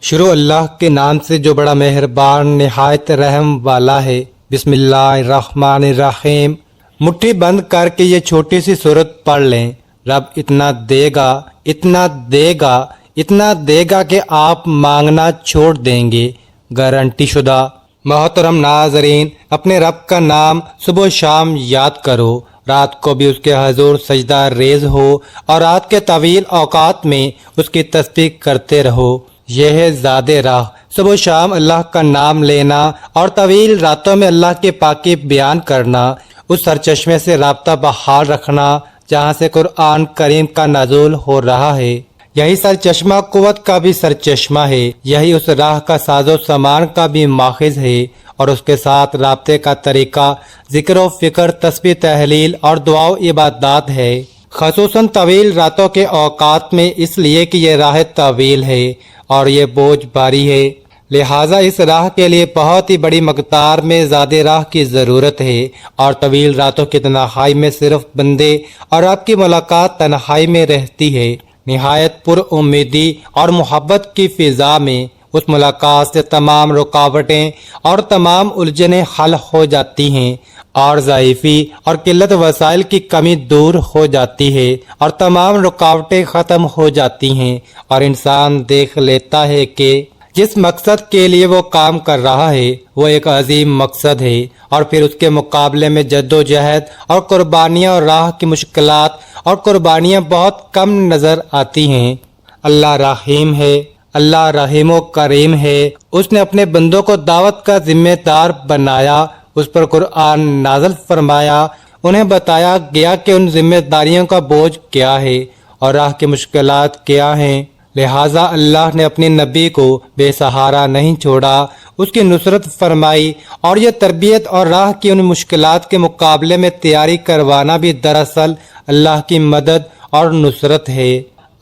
شروع اللہ کے نام سے جو بڑا مہربان نہایت رحم والا ہے۔ بسم اللہ الرحمن الرحیم۔ مٹھی بند کر کے یہ چھوٹی سی سورت پڑھ لیں، رب اتنا دے گا، اتنا دے گا، اتنا دے گا کہ آپ مانگنا چھوڑ دیں گے، گارنٹی شدہ۔ محترم ناظرین، اپنے رب کا نام صبح و شام یاد کرو، رات کو بھی اس کے حضور سجدہ ریز ہو اور رات کے طویل اوقات میں اس کی تسبیح کرتے رہو۔ یہ ہے زاد راہ، صبح و شام اللہ کا نام لینا اور طویل راتوں میں اللہ کی پاکی بیان کرنا، اس سرچشمے سے رابطہ بحال رکھنا جہاں سے قرآن کریم کا نزول ہو رہا ہے۔ یہی سرچشمہ قوت کا بھی سرچشمہ ہے، یہی اس راہ کا ساز و سامان کا بھی ماخذ ہے، اور اس کے ساتھ رابطے کا طریقہ ذکر و فکر، تسبیح، تحلیل اور دعا و عبادات ہے، خصوصاً طویل راتوں کے اوقات میں، اس لیے کہ یہ راہ طویل ہے اور یہ بوجھ باری ہے، لہٰذا اس راہ کے لیے بہت ہی بڑی مقدار میں زاد راہ کی ضرورت ہے، اور طویل راتوں کی تنہائی میں صرف بندے اور آپ کی ملاقات تنہائی میں رہتی ہے، نہایت پر امیدی اور محبت کی فضا میں اس ملاقات سے تمام رکاوٹیں اور تمام الجھنیں حل ہو جاتی ہیں، اور ضعیفی اور قلت وسائل کی کمی دور ہو جاتی ہے، اور تمام رکاوٹیں ختم ہو جاتی ہیں، اور انسان دیکھ لیتا ہے کہ جس مقصد کے لیے وہ کام کر رہا ہے وہ ایک عظیم مقصد ہے، اور پھر اس کے مقابلے میں جد و جہد اور قربانیاں اور راہ کی مشکلات اور قربانیاں بہت کم نظر آتی ہیں۔ اللہ رحیم ہے، اللہ رحیم و کریم ہے، اس نے اپنے بندوں کو دعوت کا ذمہ دار بنایا، اس پر قرآن نازل فرمایا، انہیں بتایا گیا کہ ان ذمہ داریوں کا بوجھ کیا ہے اور راہ کی مشکلات کیا ہیں، لہٰذا اللہ نے اپنے نبی کو بے سہارا نہیں چھوڑا، اس کی نصرت فرمائی، اور یہ تربیت اور راہ کی ان مشکلات کے مقابلے میں تیاری کروانا بھی دراصل اللہ کی مدد اور نصرت ہے۔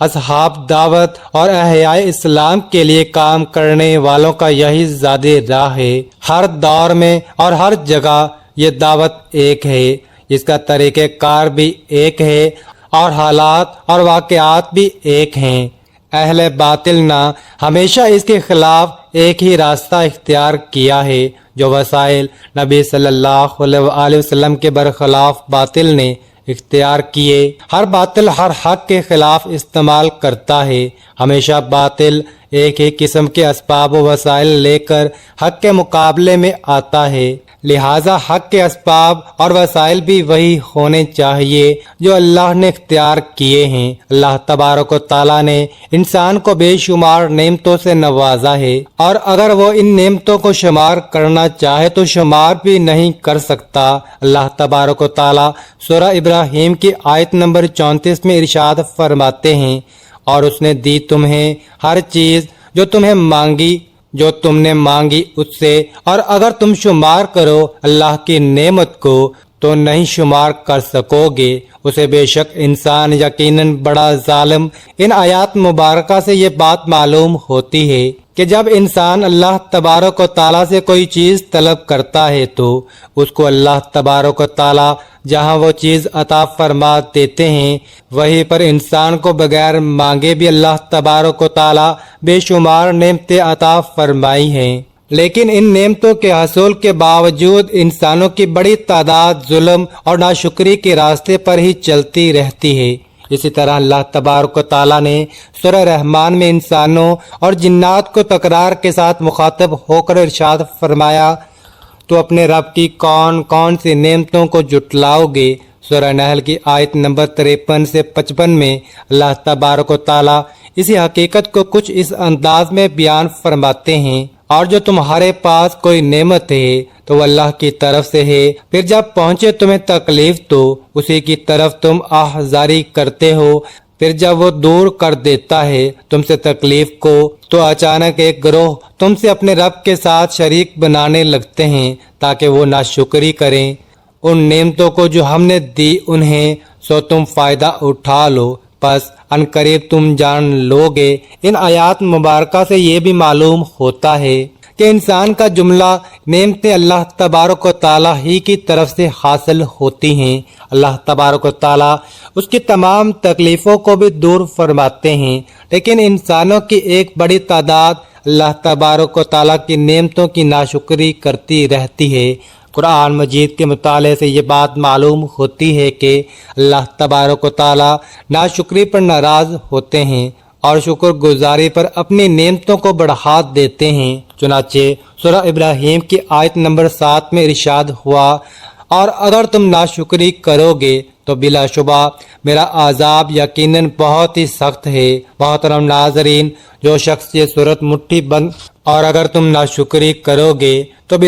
اصحاب دعوت اور احیاء اسلام کے لیے کام کرنے والوں کا یہی زاد راہ ہے، ہر دور میں اور ہر جگہ یہ دعوت ایک ہے، اس کا طریقہ کار بھی ایک ہے، اور حالات اور واقعات بھی ایک ہیں۔ اہل باطل نے ہمیشہ اس کے خلاف ایک ہی راستہ اختیار کیا ہے، جو وسائل نبی صلی اللہ علیہ وآلہ وسلم کے برخلاف باطل نے اختیار کیے۔ ہر باطل ہر حق کے خلاف استعمال کرتا ہے، ہمیشہ باطل ایک ہی قسم کے اسباب و وسائل لے کر حق کے مقابلے میں آتا ہے، لہٰذا حق کے اسباب اور وسائل بھی وہی ہونے چاہیے جو اللہ نے اختیار کیے ہیں۔ اللہ تبارک و تعالیٰ نے انسان کو بے شمار نعمتوں سے نوازا ہے، اور اگر وہ ان نعمتوں کو شمار کرنا چاہے تو شمار بھی نہیں کر سکتا۔ اللہ تبارک و تعالیٰ سورہ ابراہیم کی آیت نمبر 34 میں ارشاد فرماتے ہیں، اور اس نے دی تمہیں ہر چیز جو تمہیں مانگی، جو تم نے مانگی اس سے، اور اگر تم شمار کرو اللہ کی نعمت کو تو نہیں شمار کر سکو گے، اسے بے شک انسان یقیناً بڑا ظالم۔ ان آیات مبارکہ سے یہ بات معلوم ہوتی ہے کہ جب انسان اللہ تبارک و تعالیٰ سے کوئی چیز طلب کرتا ہے تو اس کو اللہ تبارک و تعالیٰ جہاں وہ چیز عطا فرما دیتے ہیں، وہیں پر انسان کو بغیر مانگے بھی اللہ تبارک و تعالیٰ بے شمار نعمتیں عطا فرمائی ہیں، لیکن ان نعمتوں کے حصول کے باوجود انسانوں کی بڑی تعداد ظلم اور ناشکری کے راستے پر ہی چلتی رہتی ہے۔ اسی طرح اللہ تبارک و تعالیٰ نے سورہ رحمان میں انسانوں اور جنات کو تکرار کے ساتھ مخاطب ہو کر ارشاد فرمایا، تو اپنے رب کی کون کون سی نعمتوں کو جٹلاؤ گے۔ سورہ نحل کی آیت نمبر 53 سے 55 میں اللہ تبارک و تعالیٰ اسی حقیقت کو کچھ اس انداز میں بیان فرماتے ہیں، اور جو تمہارے پاس کوئی نعمت ہے تو وہ اللہ کی طرف سے ہے، پھر جب پہنچے تمہیں تکلیف تو اسی کی طرف تم آہذاری کرتے ہو، پھر جب وہ دور کر دیتا ہے تم سے تکلیف کو تو اچانک ایک گروہ تم سے اپنے رب کے ساتھ شریک بنانے لگتے ہیں تاکہ وہ ناشکری کریں ان نعمتوں کو جو ہم نے دی انہیں، سو تم فائدہ اٹھا لو، پس عنقریب تم جان لو گے۔ ان آیات مبارکہ سے یہ بھی معلوم ہوتا ہے کہ انسان کا جملہ نعمتیں اللہ تبارک و تعالیٰ ہی کی طرف سے حاصل ہوتی ہیں۔ اللہ تبارک و تعالیٰ اس کی تمام تکلیفوں کو بھی دور فرماتے ہیں، لیکن انسانوں کی ایک بڑی تعداد اللہ تبارک و تعالیٰ کی نعمتوں کی ناشکری کرتی رہتی ہے۔ قرآن مجید کے مطالعے سے یہ بات معلوم ہوتی ہے کہ اللہ تبارک و تعالیٰ ناشکری پر ناراض ہوتے ہیں اور شکر گزاری پر اپنی نعمتوں کو بڑھا دیتے ہیں۔ چنانچہ سورہ ابراہیم کی آیت نمبر 7 میں ارشاد ہوا، اور اگر تم ناشکری کرو گے تو بلا شبہ میرا عذاب یقیناً بہت ہی سخت ہے۔ محترم ناظرین، جو شخص یہ صورت مٹھی بند اور اگر تم ناشکری کرو گے تو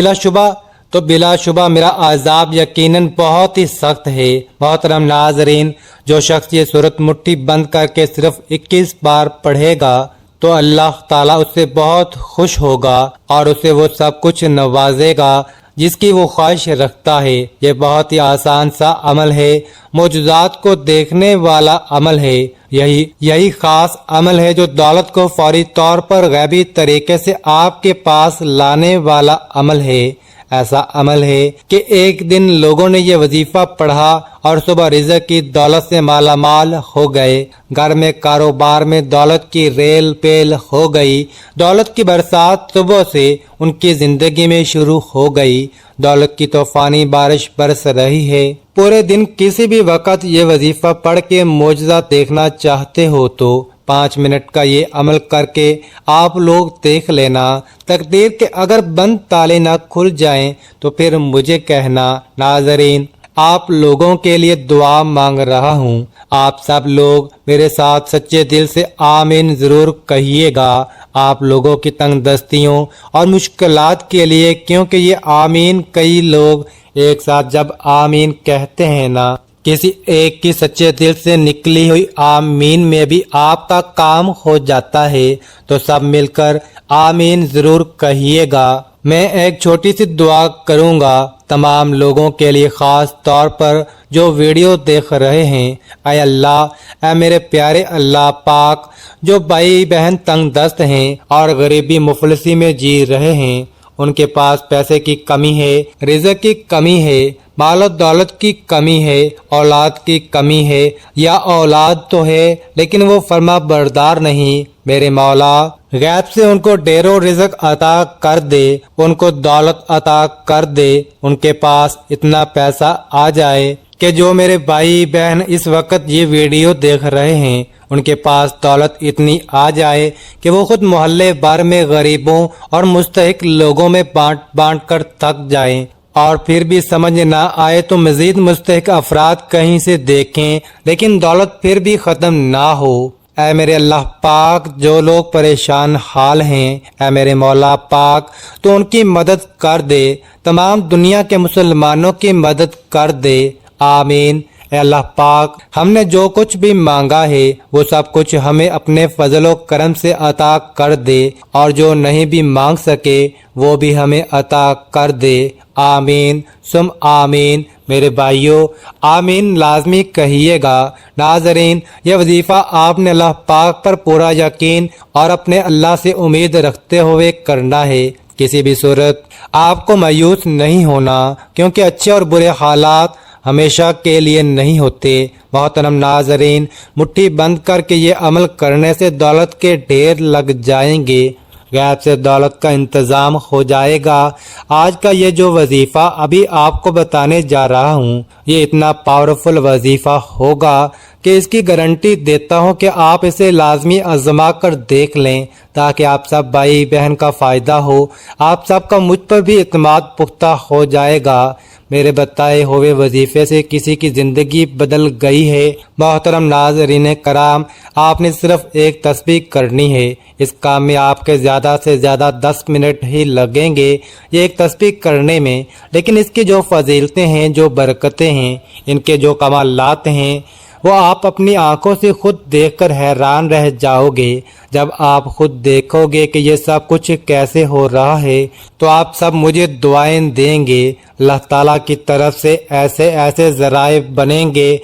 بلا شبہ میرا عذاب یقیناً بہت ہی سخت ہے۔ محترم ناظرین، جو شخص یہ صورت مٹھی بند کر کے صرف 21 بار پڑھے گا تو اللہ تعالیٰ اس سے بہت خوش ہوگا اور اسے وہ سب کچھ نوازے گا جس کی وہ خواہش رکھتا ہے۔ یہ بہت ہی آسان سا عمل ہے، معجزات کو دیکھنے والا عمل ہے۔ یہی خاص عمل ہے جو دولت کو فوری طور پر غیبی طریقے سے آپ کے پاس لانے والا عمل ہے۔ ایسا عمل ہے کہ ایک دن لوگوں نے یہ وظیفہ پڑھا اور صبح رزق کی دولت سے مالا مال ہو گئے، گھر میں کاروبار میں دولت کی ریل پیل ہو گئی، دولت کی برسات صبح سے ان کی زندگی میں شروع ہو گئی، دولت کی طوفانی بارش برس رہی ہے۔ پورے دن کسی بھی وقت یہ وظیفہ پڑھ کے معجزہ دیکھنا چاہتے ہو تو 5 منٹ کا یہ عمل کر کے آپ لوگ دیکھ لینا۔ تقدیر کے اگر بند تالے نہ کھل جائیں تو پھر مجھے کہنا۔ ناظرین، آپ لوگوں کے لیے دعا مانگ رہا ہوں، آپ سب لوگ میرے ساتھ سچے دل سے آمین ضرور کہیے گا، آپ لوگوں کی تنگ دستیوں اور مشکلات کے لیے، کیونکہ یہ آمین کئی لوگ ایک ساتھ جب آمین کہتے ہیں نا، کسی ایک کی سچے دل سے نکلی ہوئی آمین میں بھی آپ کا کام ہو جاتا ہے، تو سب مل کر آمین ضرور کہیے گا۔ میں ایک چھوٹی سی دعا کروں گا تمام لوگوں کے لیے، خاص طور پر جو ویڈیو دیکھ رہے ہیں۔ اے اللہ، اے میرے پیارے اللہ پاک، جو بھائی بہن تنگ دست ہیں اور غریبی مفلسی میں جی رہے ہیں، ان کے پاس پیسے کی کمی ہے، رزق کی کمی ہے، مال و دولت کی کمی ہے، اولاد کی کمی ہے، یا اولاد تو ہے لیکن وہ فرما بردار نہیں، میرے مولا غیب سے ان کو ڈھیروں رزق عطا کر دے، ان کو دولت عطا کر دے، ان کے پاس اتنا پیسہ آ جائے کہ جو میرے بھائی بہن اس وقت یہ ویڈیو دیکھ رہے ہیں ان کے پاس دولت اتنی آ جائے کہ وہ خود محلے بھر میں غریبوں اور مستحق لوگوں میں بانٹ کر تھک جائیں، اور پھر بھی سمجھ نہ آئے تو مزید مستحق افراد کہیں سے دیکھیں، لیکن دولت پھر بھی ختم نہ ہو۔ اے میرے اللہ پاک، جو لوگ پریشان حال ہیں، اے میرے مولا پاک، تو ان کی مدد کر دے، تمام دنیا کے مسلمانوں کی مدد کر دے، آمین۔ اے اللہ پاک، ہم نے جو کچھ بھی مانگا ہے وہ سب کچھ ہمیں اپنے فضل و کرم سے عطا کر دے، اور جو نہیں بھی مانگ سکے وہ بھی ہمیں عطا کر دے، آمین سم آمین۔ میرے بھائیوں، آمین لازمی کہیے گا۔ ناظرین، یہ وظیفہ آپ نے اللہ پاک پر پورا یقین اور اپنے اللہ سے امید رکھتے ہوئے کرنا ہے۔ کسی بھی صورت آپ کو مایوس نہیں ہونا، کیونکہ اچھے اور برے حالات ہمیشہ کے لیے نہیں ہوتے۔ محترم ناظرین، مٹھی بند کر کے یہ عمل کرنے سے دولت کے ڈھیر لگ جائیں گے، غیب سے دولت کا انتظام ہو جائے گا۔ آج کا یہ جو وظیفہ ابھی آپ کو بتانے جا رہا ہوں، یہ اتنا پاورفل وظیفہ ہوگا کہ اس کی گارنٹی دیتا ہوں کہ آپ اسے لازمی آزما کر دیکھ لیں، تاکہ آپ سب بھائی بہن کا فائدہ ہو، آپ سب کا مجھ پر بھی اعتماد پختہ ہو جائے گا۔ میرے بتائے ہوئے وظیفے سے کسی کی زندگی بدل گئی ہے۔ محترم ناظرین کرام، آپ نے صرف ایک تسبیح کرنی ہے، اس کام میں آپ کے زیادہ سے زیادہ 10 منٹ ہی لگیں گے یہ ایک تسبیح کرنے میں، لیکن اس کی جو فضیلتیں ہیں، جو برکتیں ہیں، ان کے جو کمالات ہیں، وہ آپ اپنی آنکھوں سے خود دیکھ کر حیران رہ جاؤ گے۔ جب آپ خود دیکھو گے کہ یہ سب کچھ کیسے ہو رہا ہے تو آپ سب مجھے دعائیں دیں گے، اللہ تعالیٰ کی طرف سے ایسے ذرائع بنیں گے،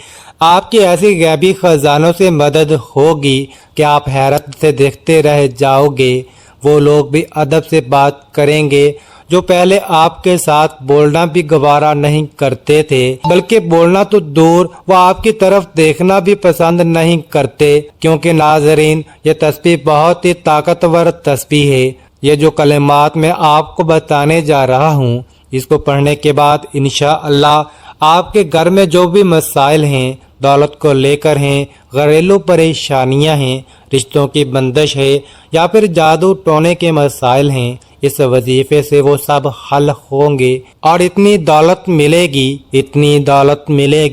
آپ کی ایسی غیبی خزانوں سے مدد ہوگی کہ آپ حیرت سے دیکھتے رہ جاؤ گے۔ وہ لوگ بھی ادب سے بات کریں گے جو پہلے آپ کے ساتھ بولنا بھی گوارا نہیں کرتے تھے، بلکہ بولنا تو دور وہ آپ کی طرف دیکھنا بھی پسند نہیں کرتے، کیونکہ ناظرین یہ تسبیح بہت ہی طاقتور تسبیح ہے۔ یہ جو کلمات میں آپ کو بتانے جا رہا ہوں، اس کو پڑھنے کے بعد انشاءاللہ آپ کے گھر میں جو بھی مسائل ہیں، دولت کو لے کر ہیں، گھریلو پریشانیاں ہیں، رشتوں کی بندش ہے یا پھر جادو ٹونے کے مسائل ہیں، اس وظیفے سے وہ سب حل ہوں گے اور اتنی دولت ملے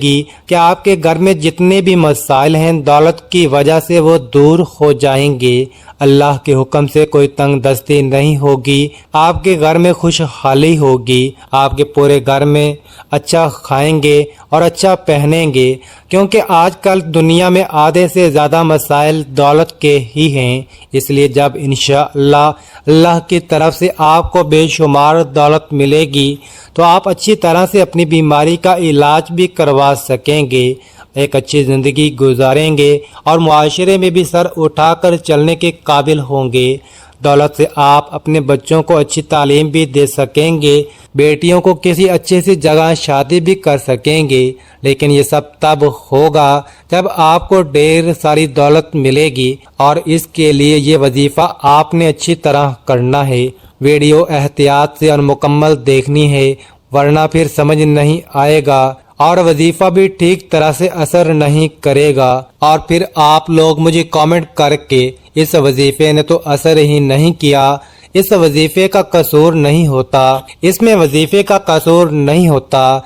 گی کہ آپ کے گھر میں جتنے بھی مسائل ہیں دولت کی وجہ سے وہ دور ہو جائیں گے۔ اللہ کے حکم سے کوئی تنگ دستی نہیں ہوگی، آپ کے گھر میں خوشحالی ہوگی، آپ کے پورے گھر میں اچھا کھائیں گے اور اچھا پہنیں گے، کیونکہ آج کل دنیا میں آدھے سے زیادہ مسائل دولت کے ہی ہیں۔ اس لیے جب انشاءاللہ اللہ کی طرف سے آپ کو بے شمار دولت ملے گی تو آپ اچھی طرح سے اپنی بیماری کا علاج بھی کروا سکیں گے، ایک اچھی زندگی گزاریں گے اور معاشرے میں بھی سر اٹھا کر چلنے کے قابل ہوں گے۔ دولت سے آپ اپنے بچوں کو اچھی تعلیم بھی دے سکیں گے، بیٹیوں کو کسی اچھی سی جگہ شادی بھی کر سکیں گے، لیکن یہ سب تب ہوگا جب آپ کو ڈھیر ساری دولت ملے گی، اور اس کے لیے یہ وظیفہ آپ نے اچھی طرح کرنا ہے۔ ویڈیو احتیاط سے اور مکمل دیکھنی ہے، ورنہ پھر سمجھ نہیں آئے گا اور وظیفہ بھی ٹھیک طرح سے اثر نہیں کرے گا، اور پھر آپ لوگ مجھے کامنٹ کر کے اس وظیفے نے تو اثر ہی نہیں کیا، اس وظیفے کا قصور نہیں ہوتا، اس میں وظیفے کا قصور نہیں ہوتا،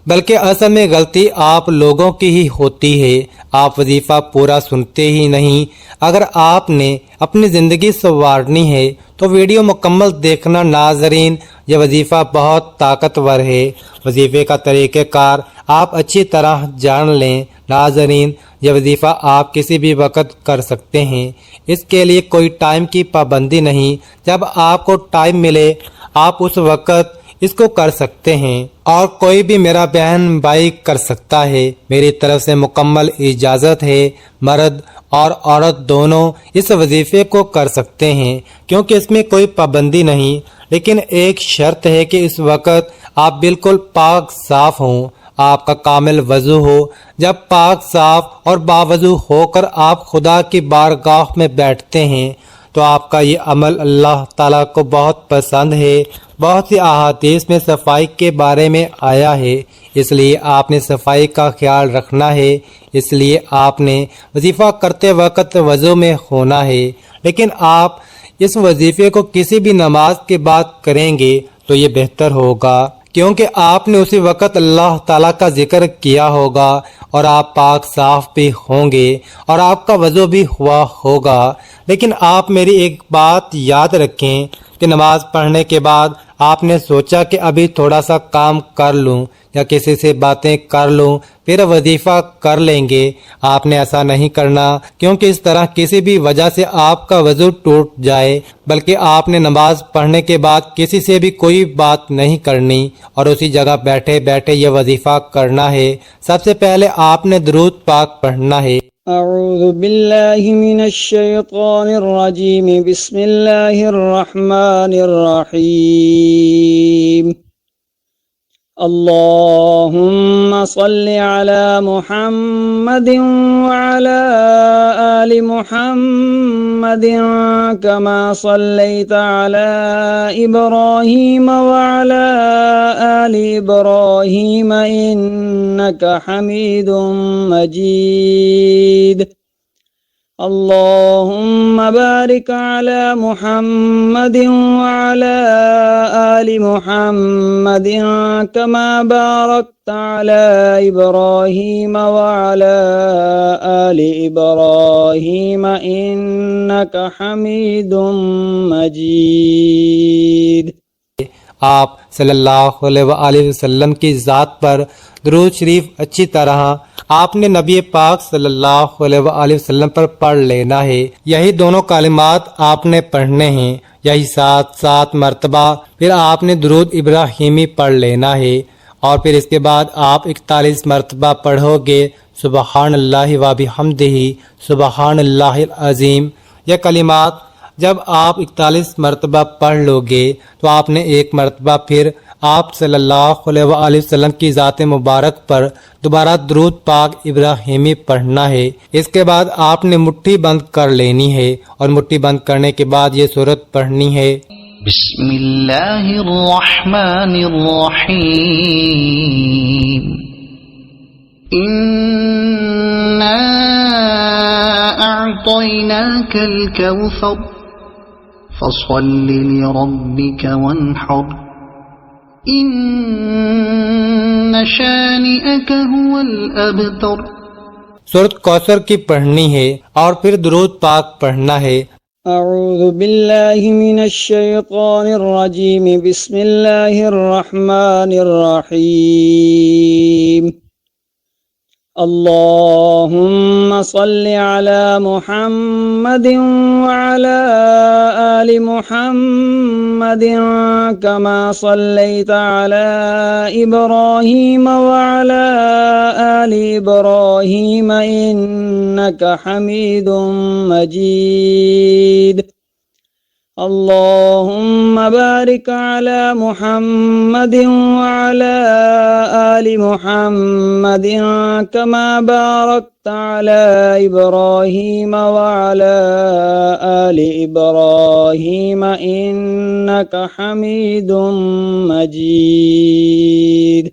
بلکہ اصل میں غلطی آپ لوگوں کی ہی ہوتی ہے۔ آپ وظیفہ پورا سنتے ہی نہیں۔ اگر آپ نے اپنی زندگی سنوارنی ہے تو ویڈیو مکمل دیکھنا ناظرین، یہ وظیفہ بہت طاقتور ہے۔ وظیفے کا طریقہ کار آپ اچھی طرح جان لیں ناظرین، یہ وظیفہ آپ کسی بھی وقت کر سکتے ہیں، اس کے لیے کوئی ٹائم کی پابندی نہیں، جب آپ کو ٹائم ملے آپ اس وقت اس کو کر سکتے ہیں، اور کوئی بھی میرا بہن بھائی کر سکتا ہے۔ میری طرف سے مکمل اجازت ہے، مرد اور عورت دونوں اس وظیفے کو کر سکتے ہیں، کیونکہ اس میں کوئی پابندی نہیں، لیکن ایک شرط ہے کہ اس وقت آپ بالکل پاک صاف ہوں، آپ کا کامل وضو ہو۔ جب پاک صاف اور باوضو ہو کر آپ خدا کی بارگاہ میں بیٹھتے ہیں تو آپ کا یہ عمل اللہ تعالیٰ کو بہت پسند ہے۔ بہت سی احادیث میں صفائی کے بارے میں آیا ہے، اس لیے آپ نے صفائی کا خیال رکھنا ہے، اس لیے آپ نے وظیفہ کرتے وقت وضو میں ہونا ہے۔ لیکن آپ اس وظیفے کو کسی بھی نماز کے بعد کریں گے تو یہ بہتر ہوگا، کیونکہ آپ نے اسی وقت اللہ تعالیٰ کا ذکر کیا ہوگا اور آپ پاک صاف بھی ہوں گے اور آپ کا وضو بھی ہوا ہوگا۔ لیکن آپ میری ایک بات یاد رکھیں کہ نماز پڑھنے کے بعد آپ نے سوچا کہ ابھی تھوڑا سا کام کر لوں یا کسی سے باتیں کر لوں پھر وظیفہ کر لیں گے، آپ نے ایسا نہیں کرنا، کیونکہ اس طرح کسی بھی وجہ سے آپ کا وضو ٹوٹ جائے، بلکہ آپ نے نماز پڑھنے کے بعد کسی سے بھی کوئی بات نہیں کرنی اور اسی جگہ بیٹھے بیٹھے یہ وظیفہ کرنا ہے۔ سب سے پہلے آپ نے درود پاک پڑھنا ہے۔ اعوذ باللہ من الشیطان الرجیم، بسم اللہ الرحمن الرحیم۔ اللہم صل علی محمد وعلی آل محمد کما صلیت علی ابراہیم وعلی آل ابراہیم انک حمید مجید۔ اللہم بارک علی محمد وعلی آل محمد کما بارکت علی ابراہیم وعلی آل ابراہیم انک حمید مجید۔ آپ صلی اللہ علیہ وآلہ وسلم کی ذات پر درود شریف اچھی طرح آپ نے نبی پاک صلی اللہ علیہ وآلہ وسلم پر پڑھ لینا ہے۔ یہی دونوں کلمات آپ نے پڑھنے ہیں، یہی 7 مرتبہ۔ پھر آپ نے درود ابراہیمی پڑھ لینا ہے، اور پھر اس کے بعد آپ 41 مرتبہ پڑھو گے سبحان اللہ و بحمدہ سبحان اللہ العظیم۔ یہ کلمات جب آپ 41 مرتبہ پڑھ لو گے تو آپ نے ایک مرتبہ پھر آپ صلی اللہ علیہ وآلہ وسلم کی ذات مبارک پر دوبارہ درود پاک ابراہیمی پڑھنا ہے۔ اس کے بعد آپ نے مٹھی بند کر لینی ہے اور مٹھی بند کرنے کے بعد یہ سورت پڑھنی ہے۔ بسم اللہ الرحمن الرحیم انا اعطیناک الکوثر فصل لربک وانحر ان شانئک هو الابتر۔ سورت کوثر کی پڑھنی ہے اور پھر درود پاک پڑھنا ہے۔ أعوذ بالله من الشيطان الرجيم بسم الله الرحمن الرحيم اللهم صل على محمد وعلى آل محمد كما صليت على إبراهيم وعلى آل إبراهيم إنك حميد مجيد اللهم بارك على محمد وعلى آل محمد كما باركت على إبراهيم وعلى آل إبراهيم إنك حميد مجيد۔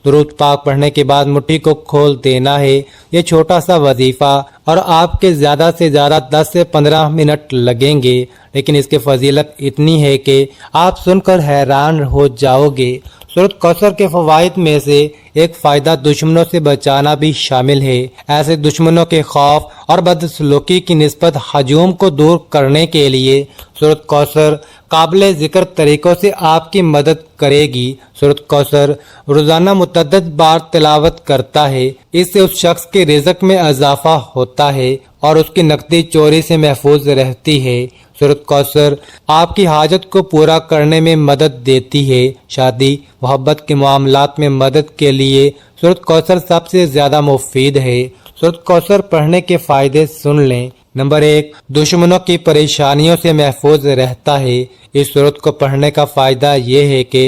درود پاک پڑھنے کے بعد مٹھی کو کھول دینا ہے۔ یہ چھوٹا سا وظیفہ اور آپ کے زیادہ سے زیادہ 10 سے 15 منٹ لگیں گے، لیکن اس کی فضیلت اتنی ہے کہ آپ سن کر حیران ہو جاؤ گے۔ سورت کوثر کے فوائد میں سے ایک فائدہ دشمنوں سے بچانا بھی شامل ہے۔ ایسے دشمنوں کے خوف اور بدسلوکی کی نسبت ہجوم کو دور کرنے کے لیے سورت کوثر قابل ذکر طریقوں سے آپ کی مدد کرے گی۔ سورت کوثر روزانہ متعدد بار تلاوت کرتا ہے، اس سے اس شخص کے رزق میں اضافہ ہوتا ہے اور اس کی نقدی چوری سے محفوظ رہتی ہے۔ سورت کوثر آپ کی حاجت کو پورا کرنے میں مدد دیتی ہے۔ شادی محبت کے معاملات میں مدد کے لیے سورت کوثر سب سے زیادہ مفید ہے۔ سورت کوثر پڑھنے کے فائدے سن لیں۔ نمبر 1، دشمنوں کی پریشانیوں سے محفوظ رہتا ہے۔ اس سورت کو پڑھنے کا فائدہ یہ ہے کہ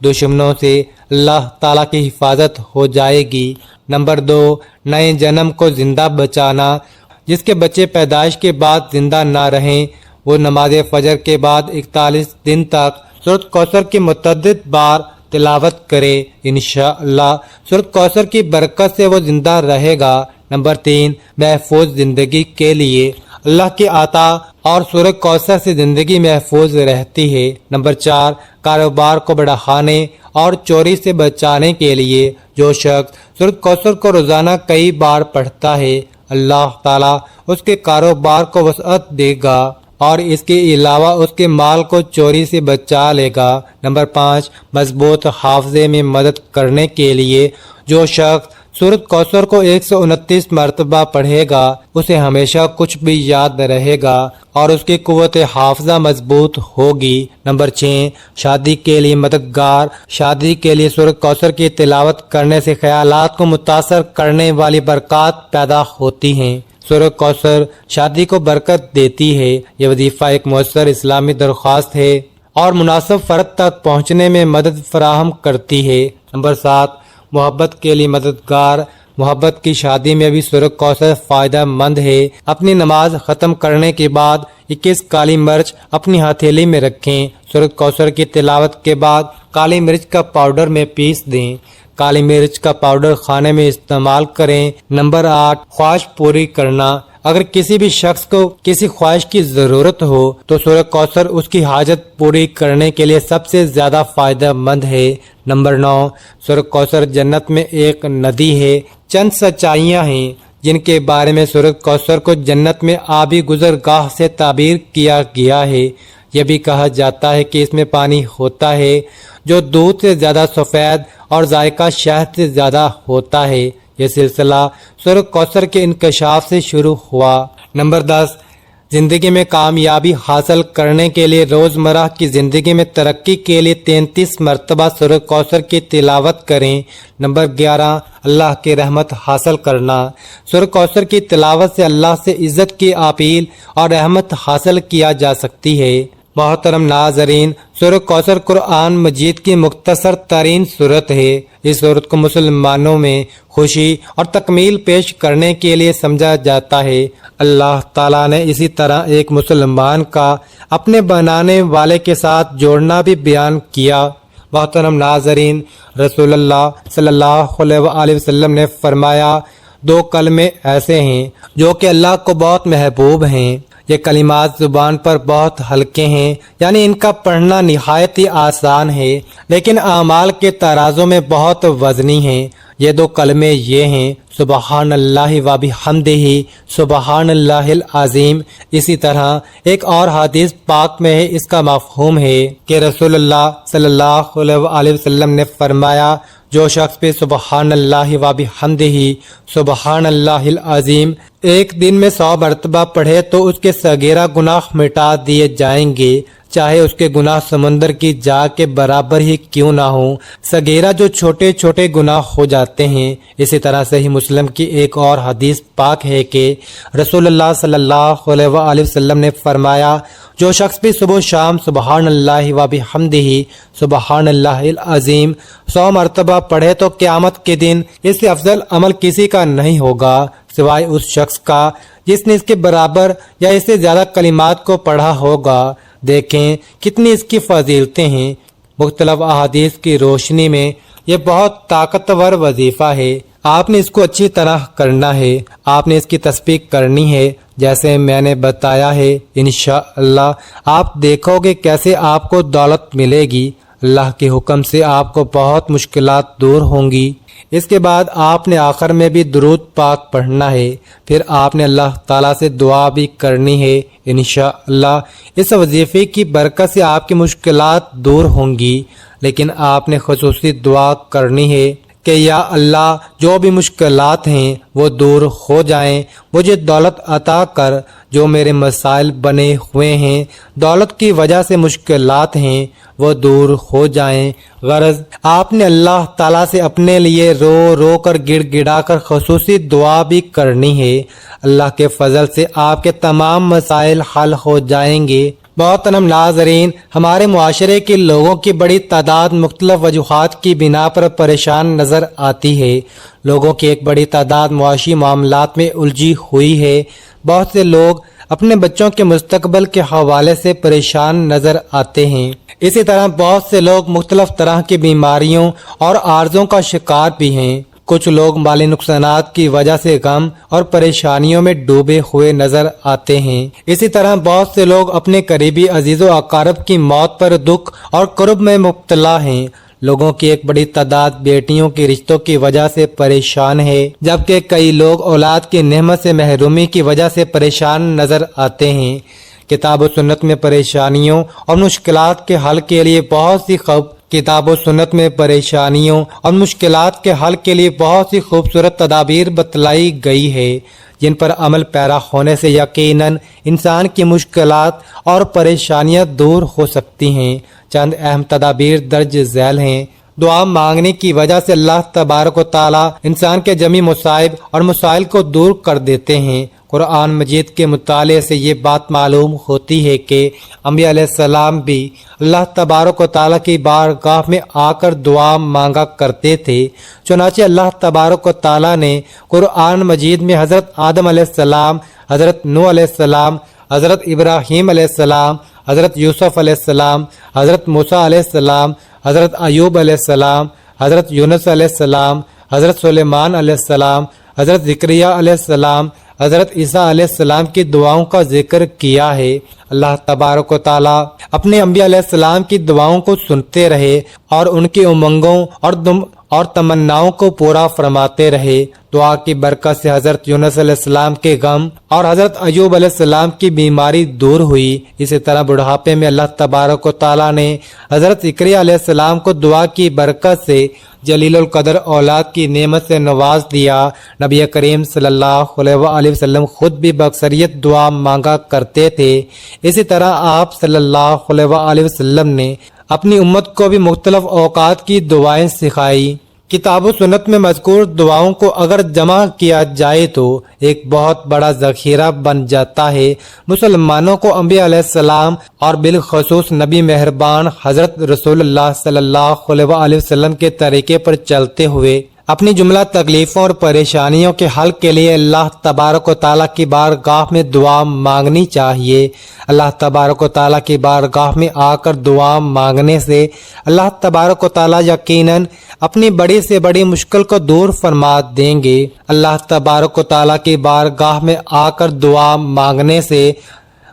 دشمنوں سے اللہ تعالیٰ کی حفاظت ہو جائے گی۔ نمبر 2، نئے جنم کو زندہ بچانا۔ جس کے بچے پیدائش کے بعد زندہ نہ رہیں وہ نماز فجر کے بعد 41 دن تک سورت کوثر کی متعدد بار تلاوت کرے، انشاءاللہ سورت کوثر کی برکت سے وہ زندہ رہے گا۔ نمبر 3، محفوظ زندگی کے لیے اللہ کی عطا اور سورت کوثر سے زندگی محفوظ رہتی ہے۔ نمبر 4، کاروبار کو بڑھانے اور چوری سے بچانے کے لیے جو شخص سورت کوثر کو روزانہ کئی بار پڑھتا ہے اللہ تعالیٰ اس کے کاروبار کو وسعت دے گا اور اس کے علاوہ اس کے مال کو چوری سے بچا لے گا۔ نمبر 5، مضبوط حافظے میں مدد کرنے کے لیے جو شخص سورت کوثر کو 129 مرتبہ پڑھے گا اسے ہمیشہ کچھ بھی یاد رہے گا اور اس کی قوت حافظہ مضبوط ہوگی۔ نمبر 6، شادی کے لیے مددگار۔ شادی کے لیے سورت کوثر کی تلاوت کرنے سے خیالات کو متاثر کرنے والی برکات پیدا ہوتی ہیں۔ سورت کوثر شادی کو برکت دیتی ہے۔ یہ وظیفہ ایک مؤثر اسلامی درخواست ہے اور مناسب فرد تک پہنچنے میں مدد فراہم کرتی ہے۔ نمبر 7، محبت کے لیے مددگار۔ محبت کی شادی میں بھی سورت کوثر فائدہ مند ہے۔ اپنی نماز ختم کرنے کے بعد 21 کالی مرچ اپنی ہتھیلی میں رکھیں۔ سورت کوثر کی تلاوت کے بعد کالی مرچ کا پاؤڈر میں پیس دیں۔ کالی مرچ کا پاؤڈر کھانے میں استعمال کریں۔ نمبر 8، خواہش پوری کرنا۔ اگر کسی بھی شخص کو کسی خواہش کی ضرورت ہو تو سورت کوثر اس کی حاجت پوری کرنے کے لیے سب سے زیادہ فائدہ مند ہے۔ نمبر 9، سورت کوثر جنت میں ایک ندی ہے۔ چند سچائیاں ہیں جن کے بارے میں سورت کوثر کو جنت میں آبی گزرگاہ سے تعبیر کیا گیا ہے۔ یہ بھی کہا جاتا ہے کہ اس میں پانی ہوتا ہے جو دودھ سے زیادہ سفید اور ذائقہ شہد سے زیادہ ہوتا ہے۔ یہ سلسلہ سورت کوثر کے انکشاف سے شروع ہوا۔ نمبر 10، زندگی میں کامیابی حاصل کرنے کے لیے روزمرہ کی زندگی میں ترقی کے لیے 33 مرتبہ سورہ کوثر کی تلاوت کریں۔ نمبر 11، اللہ کی رحمت حاصل کرنا۔ سورہ کوثر کی تلاوت سے اللہ سے عزت کی اپیل اور رحمت حاصل کیا جا سکتی ہے۔ محترم ناظرین، سورہ کوثر قرآن مجید کی مختصر ترین سورت ہے۔ اس سورت کو مسلمانوں میں خوشی اور تکمیل پیش کرنے کے لیے سمجھا جاتا ہے۔ اللہ تعالیٰ نے اسی طرح ایک مسلمان کا اپنے بنانے والے کے ساتھ جوڑنا بھی بیان کیا۔ محترم ناظرین، رسول اللہ صلی اللہ علیہ وآلہ وسلم نے فرمایا، 2 کلمے ایسے ہیں جو کہ اللہ کو بہت محبوب ہیں۔ یہ کلمات زبان پر بہت ہلکے ہیں، یعنی ان کا پڑھنا نہایت ہی آسان ہے، لیکن اعمال کے ترازو میں بہت وزنی ہیں۔ یہ 2 کلمے یہ ہیں، سبحان اللہ و بحمدہ، سبحان اللہ العظیم۔ اسی طرح ایک اور حدیث پاک میں ہے، اس کا مفہوم ہے کہ رسول اللہ صلی اللہ علیہ وآلہ وسلم نے فرمایا، جو شخص بھی سبحان اللہ و بحمدہ، سبحان اللہ العظیم ایک دن میں 100 مرتبہ پڑھے تو اس کے صغیرہ گناہ مٹا دیے جائیں گے، چاہے اس کے گناہ سمندر کی جا کے برابر ہی کیوں نہ ہوں۔ صغیرہ جو چھوٹے چھوٹے گناہ ہو جاتے ہیں۔ اسی طرح صحیح مسلم کی ایک اور حدیث پاک ہے کہ رسول اللہ صلی اللہ علیہ وآلہ وسلم نے فرمایا، جو شخص بھی صبح و شام سبحان اللہ و بحمدہ، سبحان اللہ العظیم 100 مرتبہ پڑھے تو قیامت کے دن اس سے افضل عمل کسی کا نہیں ہوگا سوائے اس شخص کا جس نے اس کے برابر یا اس سے زیادہ کلمات کو پڑھا ہوگا۔ دیکھیں کتنی اس کی فضیلتیں ہیں۔ مختلف احادیث کی روشنی میں یہ بہت طاقتور وظیفہ ہے۔ آپ نے اس کو اچھی طرح کرنا ہے، آپ نے اس کی تسبیح کرنی ہے جیسے میں نے بتایا ہے۔ انشاءاللہ آپ دیکھو گے کیسے آپ کو دولت ملے گی۔ اللہ کے حکم سے آپ کو بہت مشکلات دور ہوں گی۔ اس کے بعد آپ نے آخر میں بھی درود پاک پڑھنا ہے، پھر آپ نے اللہ تعالیٰ سے دعا بھی کرنی ہے۔ انشاءاللہ اس وظیفے کی برکت سے آپ کی مشکلات دور ہوں گی، لیکن آپ نے خصوصی دعا کرنی ہے کہ یا اللہ جو بھی مشکلات ہیں وہ دور ہو جائیں، مجھے دولت عطا کر، جو میرے مسائل بنے ہوئے ہیں دولت کی وجہ سے مشکلات ہیں وہ دور ہو جائیں۔ غرض آپ نے اللہ تعالیٰ سے اپنے لیے رو رو کر گڑ گڑا کر خصوصی دعا بھی کرنی ہے۔ اللہ کے فضل سے آپ کے تمام مسائل حل ہو جائیں گے۔ محترم ناظرین، ہمارے معاشرے کے لوگوں کی بڑی تعداد مختلف وجوہات کی بنا پر پریشان نظر آتی ہے۔ لوگوں کی ایک بڑی تعداد معاشی معاملات میں الجھی ہوئی ہے۔ بہت سے لوگ اپنے بچوں کے مستقبل کے حوالے سے پریشان نظر آتے ہیں۔ اسی طرح بہت سے لوگ مختلف طرح کی بیماریوں اور عارضوں کا شکار بھی ہیں۔ کچھ لوگ مالی نقصانات کی وجہ سے غم اور پریشانیوں میں ڈوبے ہوئے نظر آتے ہیں۔ اسی طرح بہت سے لوگ اپنے قریبی عزیز و اقارب کی موت پر دکھ اور کرب میں مبتلا ہیں۔ لوگوں کی ایک بڑی تعداد بیٹیوں کے رشتوں کی وجہ سے پریشان ہے، جبکہ کئی لوگ اولاد کی نعمت سے محرومی کی وجہ سے پریشان نظر آتے ہیں۔ کتاب و سنت میں پریشانیوں اور مشکلات کے حل کے لیے بہت سی خوبصورت تدابیر بتلائی گئی ہے، جن پر عمل پیرا ہونے سے یقیناً انسان کی مشکلات اور پریشانیاں دور ہو سکتی ہیں۔ چند اہم تدابیر درج ذیل ہیں۔ دعا مانگنے کی وجہ سے اللہ تبارک و تعالی انسان کے جمی مصائب اور مسائل کو دور کر دیتے ہیں۔ قرآن مجید کے مطالعے سے یہ بات معلوم ہوتی ہے کہ انبیاء علیہ السلام بھی اللہ تبارک و تعالیٰ کی بارگاہ میں آ کر دعا مانگا کرتے تھے۔ چنانچہ اللہ تبارک و تعالیٰ نے قرآن مجید میں حضرت آدم علیہ السلام، حضرت نوح علیہ السلام، حضرت ابراہیم علیہ السلام، حضرت یوسف علیہ السلام، حضرت موسیٰ علیہ السلام، حضرت ایوب علیہ السلام، حضرت یونس علیہ السلام، حضرت سلیمان علیہ السلام، حضرت زکریا علیہ السلام، حضرت عیسیٰ علیہ السلام کی دعاؤں کا ذکر کیا ہے۔ اللہ تبارک و تعالیٰ اپنے انبیاء علیہ السلام کی دعاؤں کو سنتے رہے اور ان کی امنگوں اور تمناؤں کو پورا فرماتے رہے۔ دعا کی برکت سے حضرت یونس علیہ السلام کے غم اور حضرت ایوب علیہ السلام کی بیماری دور ہوئی۔ اسی طرح بڑھاپے میں اللہ تبارک و تعالیٰ نے حضرت زکریا علیہ السلام کو دعا کی برکت سے جلیل القدر اولاد کی نعمت سے نواز دیا۔ نبی کریم صلی اللہ علیہ وآلہ وسلم خود بھی باکثریت دعا مانگا کرتے تھے۔ اسی طرح آپ صلی اللہ علیہ وآلہ وسلم نے اپنی امت کو بھی مختلف اوقات کی دعائیں سکھائی۔ کتاب و سنت میں مذکور دعاؤں کو اگر جمع کیا جائے تو ایک بہت بڑا ذخیرہ بن جاتا ہے۔ مسلمانوں کو انبیاء علیہ السلام اور بالخصوص نبی مہربان حضرت رسول اللہ صلی اللہ علیہ وآلہ وسلم کے طریقے پر چلتے ہوئے اپنی جملہ تکلیفوں اور پریشانیوں کے حل کے لیے اللہ تبارک و تعالیٰ کی بارگاہ میں دعا مانگنی چاہیے۔ اللہ تبارک و تعالیٰ کی بارگاہ میں آ کر دعا مانگنے سے اللہ تبارک و تعالیٰ یقیناً اپنی بڑی سے بڑی مشکل کو دور فرما دیں گے۔ اللہ تبارک و تعالیٰ کی بارگاہ میں آ کر دعا مانگنے سے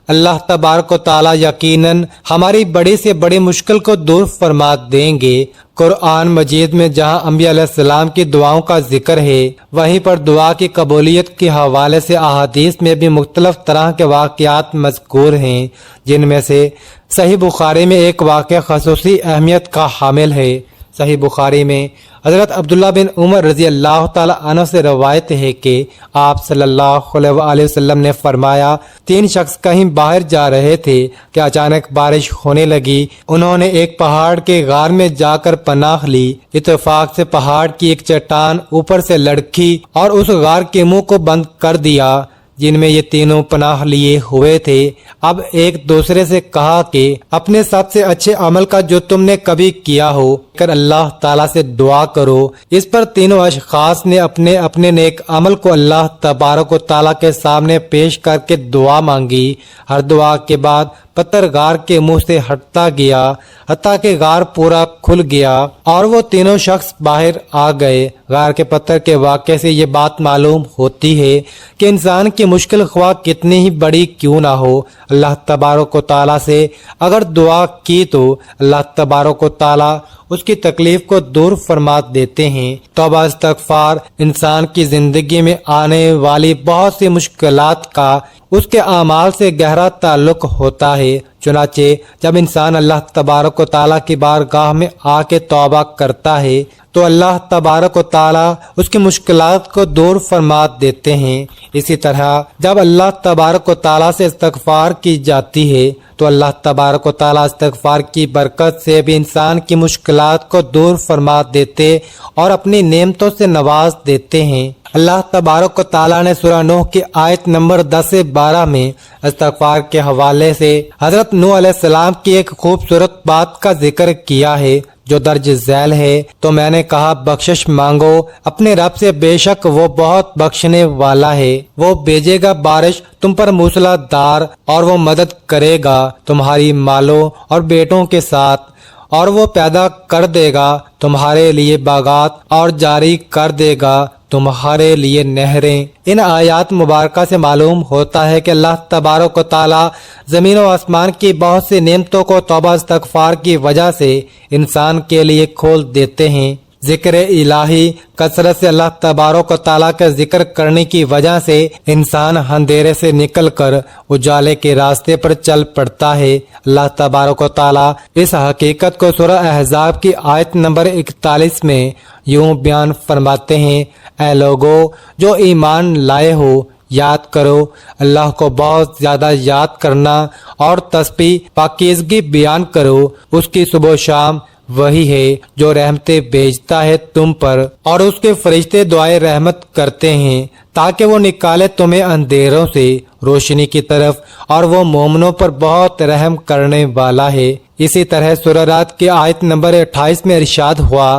اللہ تبارک و تعالیٰ یقیناً ہماری بڑی سے بڑی مشکل کو دور فرما دیں گے۔ قرآن مجید میں جہاں انبیاء علیہ السلام کی دعاؤں کا ذکر ہے، وہیں پر دعا کی قبولیت کے حوالے سے احادیث میں بھی مختلف طرح کے واقعات مذکور ہیں، جن میں سے صحیح بخاری میں ایک واقعہ خصوصی اہمیت کا حامل ہے۔ صحیح بخاری میں حضرت عبداللہ بن عمر رضی اللہ تعالی عنہ سے روایت ہے کہ آپ صلی اللہ علیہ وآلہ وسلم نے فرمایا، 3 شخص کہیں باہر جا رہے تھے کہ اچانک بارش ہونے لگی۔ انہوں نے ایک پہاڑ کے غار میں جا کر پناہ لی۔ اتفاق سے پہاڑ کی ایک چٹان اوپر سے لڑکھی اور اس غار کے منہ کو بند کر دیا جن میں یہ تینوں پناہ لیے ہوئے تھے۔ اب ایک دوسرے سے کہا کہ اپنے سب سے اچھے عمل کا جو تم نے کبھی کیا ہو کر اللہ تعالیٰ سے دعا کرو۔ اس پر تینوں اشخاص نے اپنے اپنے نیک عمل کو اللہ تبارک و تعالیٰ کے سامنے پیش کر کے دعا مانگی۔ ہر دعا کے بعد پتھر غار کے منہ سے ہٹتا گیا حتیٰ کہ غار پورا کھل گیا اور وہ تینوں شخص باہر آ گئے۔ غار کے پتھر کے واقعے سے یہ بات معلوم ہوتی ہے کہ انسان کی مشکل خواہ کتنی ہی بڑی کیوں نہ ہو، اللہ تبارک و تعالیٰ سے اگر دعا کی تو اللہ تبارک و تعالیٰ اس کی تکلیف کو دور فرما دیتے ہیں۔ توبہ استغفار انسان کی زندگی میں آنے والی بہت سی مشکلات کا اس کے اعمال سے گہرا تعلق ہوتا ہے۔ چنانچہ جب انسان اللہ تبارک و تعالیٰ کی بارگاہ میں آ کے توبہ کرتا ہے تو اللہ تبارک و تعالیٰ اس کی مشکلات کو دور فرما دیتے ہیں۔ اسی طرح جب اللہ تبارک و تعالیٰ سے استغفار کی جاتی ہے تو اللہ تبارک و تعالیٰ استغفار کی برکت سے بھی انسان کی مشکلات کو دور فرما دیتے اور اپنی نعمتوں سے نواز دیتے ہیں۔ اللہ تبارک و تعالیٰ نے سورہ نوح کی آیت نمبر 10 سے 12 میں استغفار کے حوالے سے حضرت نوح علیہ السلام کی ایک خوبصورت بات کا ذکر کیا ہے جو درج ذیل ہے۔ تو میں نے کہا بخشش مانگو اپنے رب سے، بے شک وہ بہت بخشنے والا ہے۔ وہ بھیجے گا بارش تم پر موسلا دھار اور وہ مدد کرے گا تمہاری مالوں اور بیٹوں کے ساتھ، اور وہ پیدا کر دے گا تمہارے لیے باغات اور جاری کر دے گا تمہارے لیے نہریں۔ ان آیات مبارکہ سے معلوم ہوتا ہے کہ اللہ تبارک و تعالیٰ زمین و آسمان کی بہت سی نعمتوں کو توبہ استغفار کی وجہ سے انسان کے لیے کھول دیتے ہیں۔ ذکر الہی کثرت سے اللہ تبارک و تعالیٰ کا ذکر کرنے کی وجہ سے انسان اندھیرے سے نکل کر اجالے کے راستے پر چل پڑتا ہے۔ اللہ تبارک و تعالیٰ اس حقیقت کو سورہ احزاب کی آیت نمبر 41 میں یوں بیان فرماتے ہیں، اے لوگو جو ایمان لائے ہو، یاد کرو اللہ کو بہت زیادہ یاد کرنا اور تسبیح پاکیزگی بیان کرو۔ اس کی صبح و شام وہی ہے جو رحمتیں بھیجتا ہے تم پر، اور اس کے فرشتے دعائے رحمت کرتے ہیں تاکہ وہ نکالے تمہیں اندھیروں سے روشنی کی طرف، اور وہ مومنوں پر بہت رحم کرنے والا ہے۔ اسی طرح سورہ رات کی آیت نمبر 28 میں ارشاد ہوا،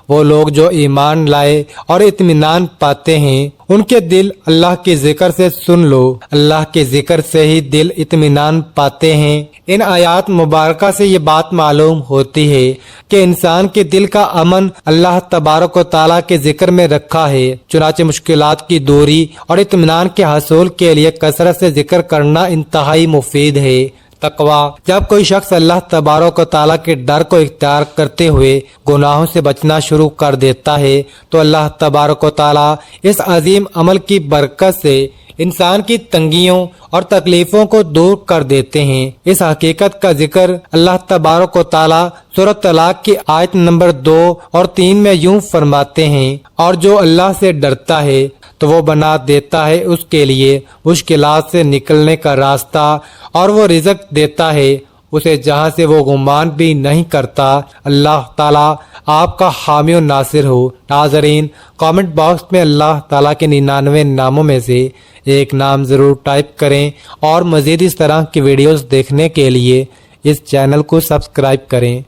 وہ لوگ جو ایمان لائے اور اطمینان پاتے ہیں ان کے دل اللہ کے ذکر سے سن لو، اللہ کے ذکر سے ہی دل اطمینان پاتے ہیں۔ ان آیات مبارکہ سے یہ بات معلوم ہوتی ہے کہ انسان کے دل کا امن اللہ تبارک و تعالیٰ کے ذکر میں رکھا ہے۔ چنانچہ مشکلات کی دوری اور اطمینان کے حصول کے لیے کثرت سے ذکر کرنا انتہائی مفید ہے۔ تقوی، جب کوئی شخص اللہ تبارک و تعالیٰ کے ڈر کو اختیار کرتے ہوئے گناہوں سے بچنا شروع کر دیتا ہے تو اللہ تبارک و تعالیٰ اس عظیم عمل کی برکت سے انسان کی تنگیوں اور تکلیفوں کو دور کر دیتے ہیں۔ اس حقیقت کا ذکر اللہ تبارک و تعالیٰ سورۃ طلاق کی آیت نمبر 2 اور 3 میں یوں فرماتے ہیں، اور جو اللہ سے ڈرتا ہے تو وہ بنا دیتا ہے اس کے لیے مشکلات سے نکلنے کا راستہ، اور وہ رزق دیتا ہے اسے جہاں سے وہ گمان بھی نہیں کرتا۔ اللہ تعالیٰ آپ کا حامی و ناصر ہو۔ ناظرین، کامنٹ باکس میں اللہ تعالیٰ کے 99 ناموں میں سے ایک نام ضرور ٹائپ کریں، اور مزید اس طرح کی ویڈیوز دیکھنے کے لیے اس چینل کو سبسکرائب کریں۔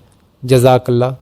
جزاک اللہ۔